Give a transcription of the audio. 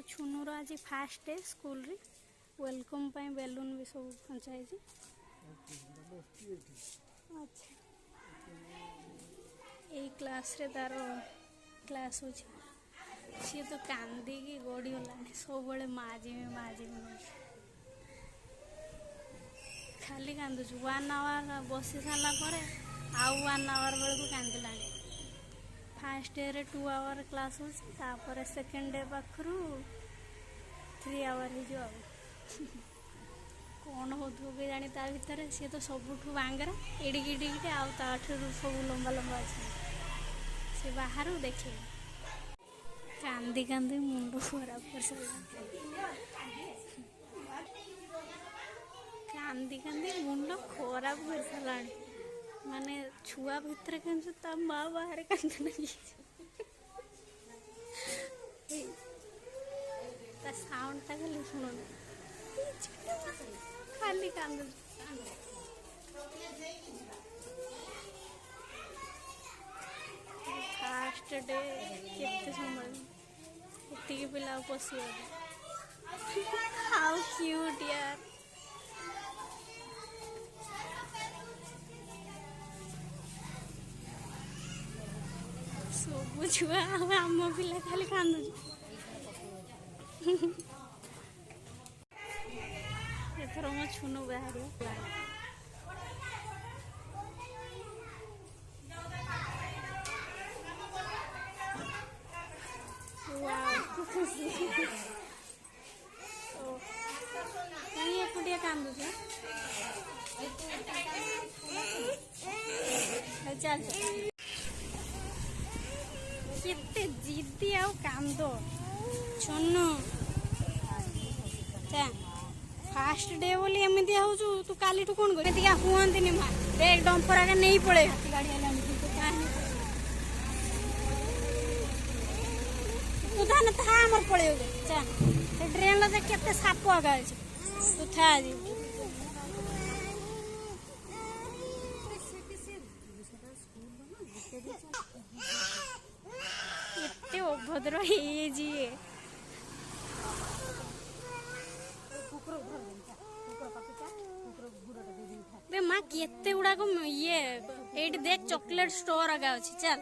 छुनुर आज fast day school रे welcome पाई balloon भी सब पहुँचाई। अच्छा यही क्लास रे तार क्लास हो सी तो कांदी की गड़ी गला सब माजिमी खाली कांदुच 1 आवर बसी सारा पर आउ 1 आवर बेलू कांदिला। फास्ट डे रे 2 आवर क्लास हो सेकेंड डे पाखरु 3 आवर हो कौन हो के जानी ता भीतर सी तो सबुठ बांगरा एडिकी आठू सब लंबा लंबा अच्छे सी बाहर देखे कांदी कांदी मुंड खराब कर कांदी कांदी मुंड खराब कर सारा माने छुआ भितर के माँ बाहर कांदी लगी साउंड टा खाली शुणु खाली कांद फास्ट डे केते समय एतिक पिला पशि हाउ क्यूट यार सब छुआ आम पिला खाली कांदु एथर मो छुनु बाहर एकुटिया कांदुच चल केते जिद्दी आउ कांद छुनु फास्ट डे बोली एमती हो तू काली कौन कर कहती माँ एक डंपर आगे नहीं पड़े तू था था आमर पड़े ड्रेन के साप आगा तू था एते अभद्र है जी माँ केते गुड़ाक ये देख चॉकलेट स्टोर आगा अच्छी चल